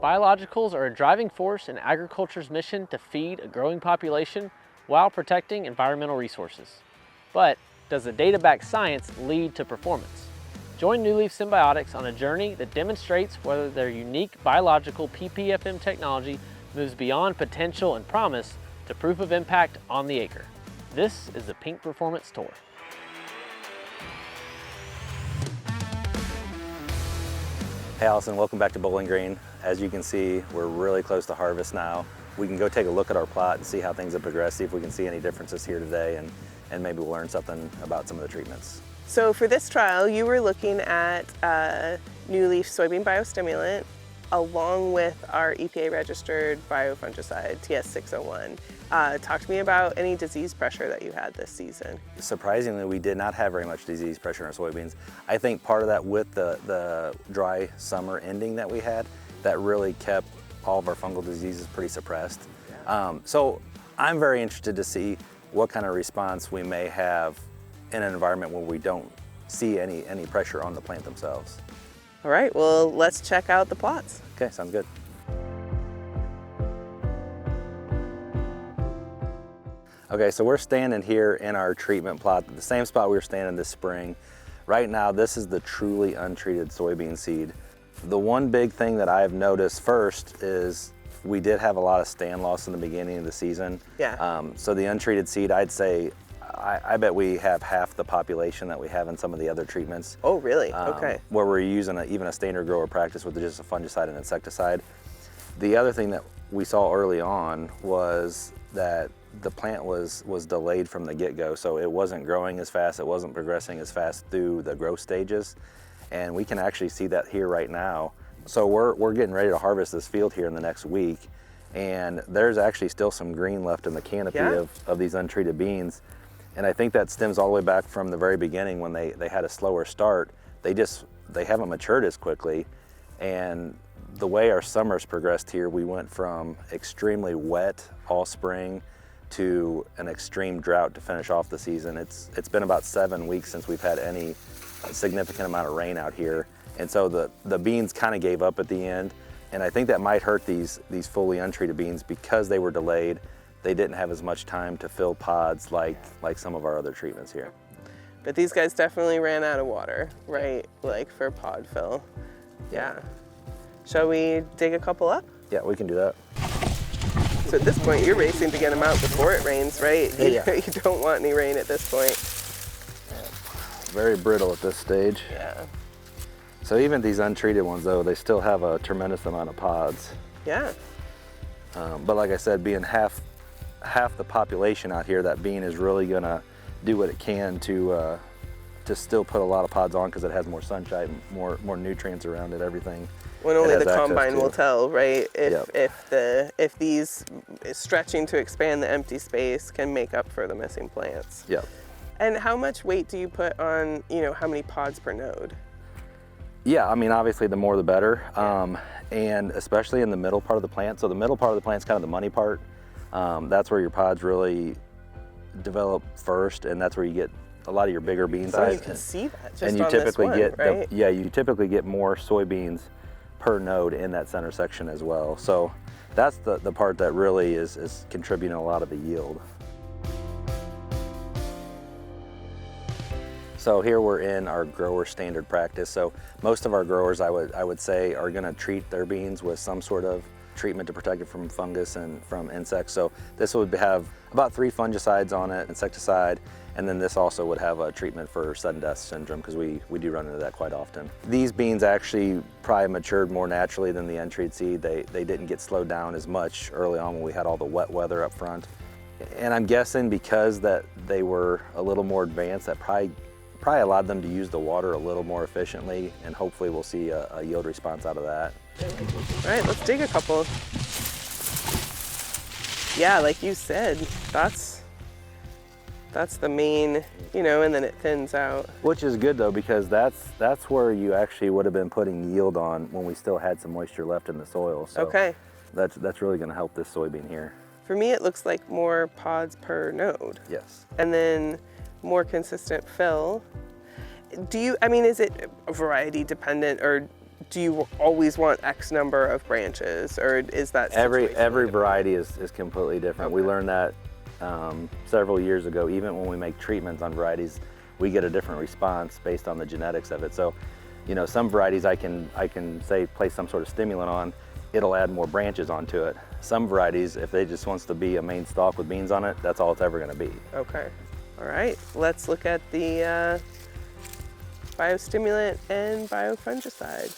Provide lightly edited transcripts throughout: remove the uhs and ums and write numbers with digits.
Biologicals are a driving force in agriculture's mission to feed a growing population while protecting environmental resources. But does the data-backed science lead to performance? Join NewLeaf Symbiotics on a journey that demonstrates whether their unique biological PPFM technology moves beyond potential and promise to proof of impact on the acre. This is the Pink Performance Tour. Hey Allison, welcome back to Bowling Green. As you can see, we're really close to harvest now. We can go take a look at our plot and see how things have progressed, see if we can see any differences here today, and maybe we'll learn something about some of the treatments. So for this trial, you were looking at NewLeaf soybean biostimulant along with our EPA-registered biofungicide, TS601. Talk to me about any disease pressure that you had this season. Surprisingly, we did not have very much disease pressure in our soybeans. I think part of that with the dry summer ending that we had, that really kept all of our fungal diseases pretty suppressed. So I'm very interested to see what kind of response we may have in an environment where we don't see any pressure on the plant themselves. All right, well, let's check out the plots. Okay, sounds good. Okay, so we're standing here in our treatment plot, the same spot we were standing this spring. Right now, this is the truly untreated soybean seed. The one big thing that I've noticed first is we did have a lot of stand loss in the beginning of the season. Yeah. So the untreated seed, I'd say, I bet we have half the population that we have in some of the other treatments. Oh, really? Okay. Where we're using even a standard grower practice with just a fungicide and insecticide. The other thing that we saw early on was that the plant was delayed from the get-go, so it wasn't growing as fast, it wasn't progressing as fast through the growth stages, and we can actually see that here right now. So we're getting ready to harvest this field here in the next week, and there's actually still some green left in the canopy of these untreated beans. And I think that stems all the way back from the very beginning when they had a slower start. They haven't matured as quickly. And the way our summers progressed here, we went from extremely wet all spring to an extreme drought to finish off the season. It's been about 7 weeks since we've had any significant amount of rain out here. And so the beans kind of gave up at the end. And I think that might hurt these fully untreated beans because they were delayed. They didn't have as much time to fill pods like some of our other treatments here. But these guys definitely ran out of water, right? Like for pod fill. Yeah. Shall we dig a couple up? Yeah, we can do that. So at this point, you're racing to get them out before it rains, right? Yeah. You don't want any rain at this point. Very brittle at this stage. Yeah. So even these untreated ones though, they still have a tremendous amount of pods. Yeah. But like I said, being half the population out here, that bean is really gonna do what it can to still put a lot of pods on because it has more sunshine, more nutrients around it, everything. When only the combine will tell, right? If these stretching to expand the empty space can make up for the missing plants. Yep. And how much weight do you put on, how many pods per node? Yeah, I mean, obviously the more the better, and especially in the middle part of the plant. So the middle part of the plant is kind of the money part. That's where your pods really develop first, and that's where you get a lot of your bigger bean size. You can see that just and you on typically this one, right? you typically get more soybeans per node in that center section as well. So that's the part that really is contributing a lot of the yield. So here we're in our grower standard practice. So most of our growers, I would say, are gonna treat their beans with some sort of treatment to protect it from fungus and from insects. So this would have about 3 fungicides on it, insecticide, and then this also would have a treatment for sudden death syndrome because we do run into that quite often. These beans actually probably matured more naturally than the untreated seed. They didn't get slowed down as much early on when we had all the wet weather up front. And I'm guessing because that they were a little more advanced, that probably allowed them to use the water a little more efficiently, and hopefully we'll see a yield response out of that. All right, let's dig a couple. Yeah, like you said, that's the main, and then it thins out. Which is good though, because that's where you actually would have been putting yield on when we still had some moisture left in the soil. So okay. That's really going to help this soybean here. For me, it looks like more pods per node. Yes. And then more consistent fill. Is it variety dependent, or do you always want X number of branches, or is that Every situationally variety is completely different. We Okay. learned that several years ago. Even when we make treatments on varieties, we get a different response based on the genetics of it. So, you know, some varieties I can say place some sort of stimulant on, it'll add more branches onto it. Some varieties, if they just wants to be a main stalk with beans on it, that's all it's ever going to be. Okay. All right. Let's look at the biostimulant and biofungicide.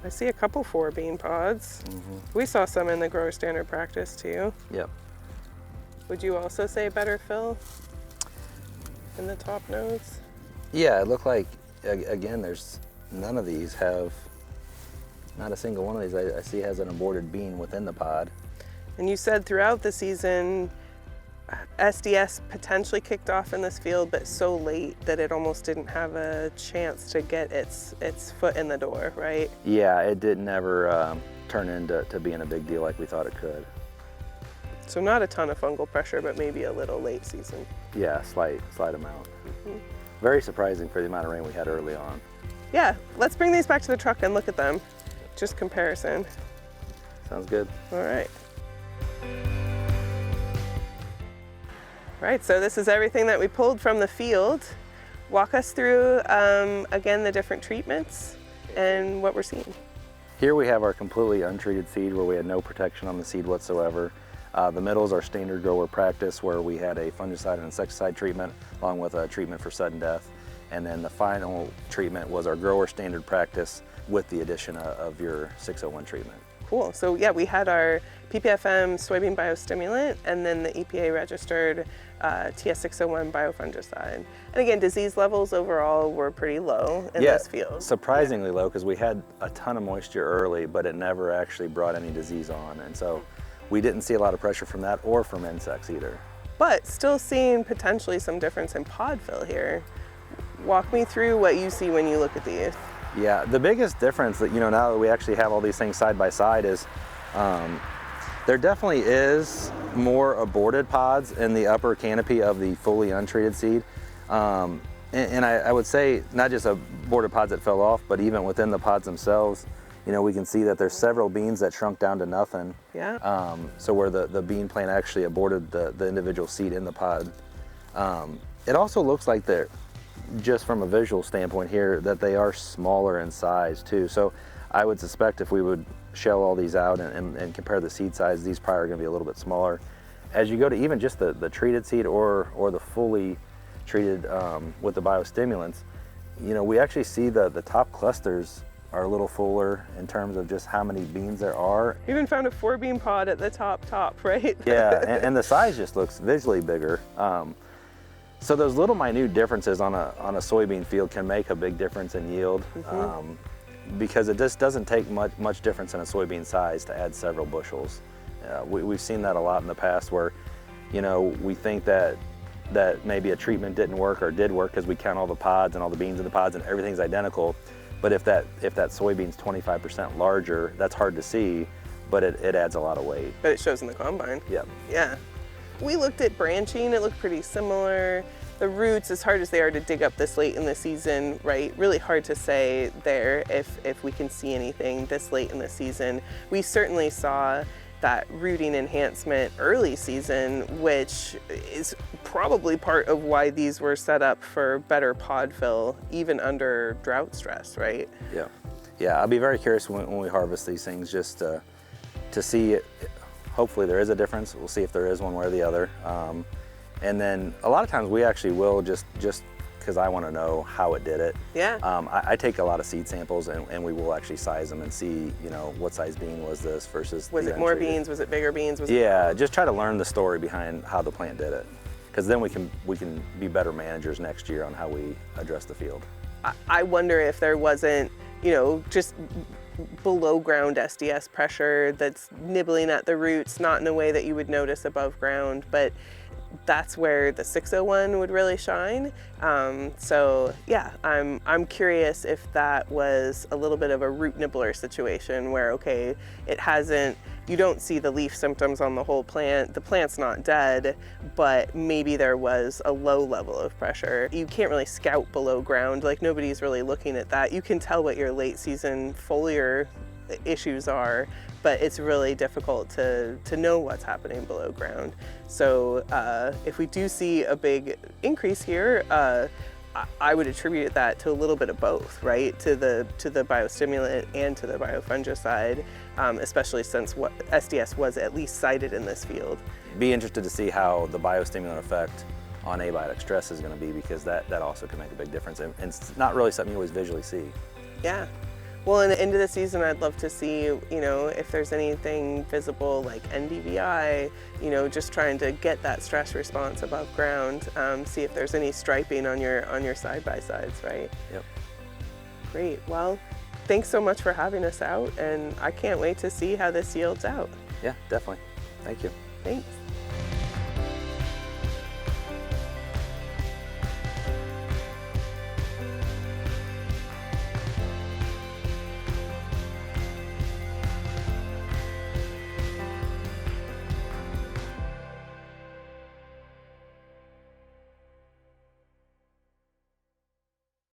I see a couple 4 bean pods. We saw some in the grower standard practice too. Yep. Would you also say better fill in the top nodes? Yeah, it looked like, again, there's none of these have, not a single one of these I see has an aborted bean within the pod. And you said throughout the season, SDS potentially kicked off in this field, but so late that it almost didn't have a chance to get its foot in the door, right? Yeah, it didn't ever turn into being a big deal like we thought it could. So not a ton of fungal pressure, but maybe a little late season. Yeah, slight amount. Very surprising for the amount of rain we had early on. Yeah, let's bring these back to the truck and look at them. Just comparison. Sounds good. All right. All right, so this is everything that we pulled from the field. Walk us through, again, the different treatments and what we're seeing. Here we have our completely untreated seed where we had no protection on the seed whatsoever. The middle is our standard grower practice where we had a fungicide and insecticide treatment along with a treatment for sudden death. And then the final treatment was our grower standard practice with the addition of your 601 treatment. Cool. So yeah, we had our PPFM soybean biostimulant and then the EPA-registered TS601 biofungicide. And again, disease levels overall were pretty low in this field. Surprisingly low because we had a ton of moisture early, but it never actually brought any disease on. And so we didn't see a lot of pressure from that or from insects either. But still seeing potentially some difference in pod fill here. Walk me through what you see when you look at these. Yeah, the biggest difference that, you know, now that we actually have all these things side by side is there definitely is more aborted pods in the upper canopy of the fully untreated seed. And I would say not just aborted pods that fell off, but even within the pods themselves, you know, we can see that there's several beans that shrunk down to nothing. Yeah. So where the bean plant actually aborted the individual seed in the pod. It also looks like they're, just from a visual standpoint here, that they are smaller in size too. So I would suspect if we would shell all these out and compare the seed size, these probably are gonna be a little bit smaller. As you go to even just the treated seed or the fully treated with the biostimulants, you know, we actually see the top clusters are a little fuller in terms of just how many beans there are. We even found a 4 bean pod at the top, right? Yeah, and the size just looks visually bigger. So those little minute differences on a soybean field can make a big difference in yield because it just doesn't take much difference in a soybean size to add several bushels. We've seen that a lot in the past where, you know, we think that maybe a treatment didn't work or did work because we count all the pods and all the beans in the pods and everything's identical. But if that soybean's 25% larger, that's hard to see, but it adds a lot of weight. But it shows in the combine. Yep. Yeah. We looked at branching, it looked pretty similar. The roots, as hard as they are to dig up this late in the season, right? Really hard to say there if we can see anything this late in the season. We certainly saw that rooting enhancement early season, which is probably part of why these were set up for better pod fill, even under drought stress, right? Yeah. Yeah, I'll be very curious when we harvest these things just to see it. Hopefully there is a difference. We'll see if there is one way or the other. And then a lot of times we actually will just because I want to know how it did it. Yeah. I take a lot of seed samples and we will actually size them and see, you know, what size bean was this versus Was it more beans? Was it bigger beans? Yeah, just try to learn the story behind how the plant did it. Because then we can be better managers next year on how we address the field. I wonder if there wasn't, you know, just below ground SDS pressure that's nibbling at the roots, not in a way that you would notice above ground, but that's where the 601 would really shine. So yeah, I'm curious if that was a little bit of a root nibbler situation where, okay, you don't see the leaf symptoms on the whole plant, the plant's not dead, but maybe there was a low level of pressure. You can't really scout below ground, like nobody's really looking at that. You can tell what your late season foliar issues are, but it's really difficult to know what's happening below ground. So if we do see a big increase here, I would attribute that to a little bit of both, right? To the biostimulant and to the biofungicide, especially since what SDS was at least cited in this field. Be interested to see how the biostimulant effect on abiotic stress is going to be, because that also can make a big difference, and it's not really something you always visually see. Yeah. Well, in the end of the season, I'd love to see, if there's anything visible like NDVI, just trying to get that stress response above ground, see if there's any striping on your side-by-sides, right? Yep. Great. Well, thanks so much for having us out, and I can't wait to see how this yields out. Yeah, definitely. Thank you. Thanks.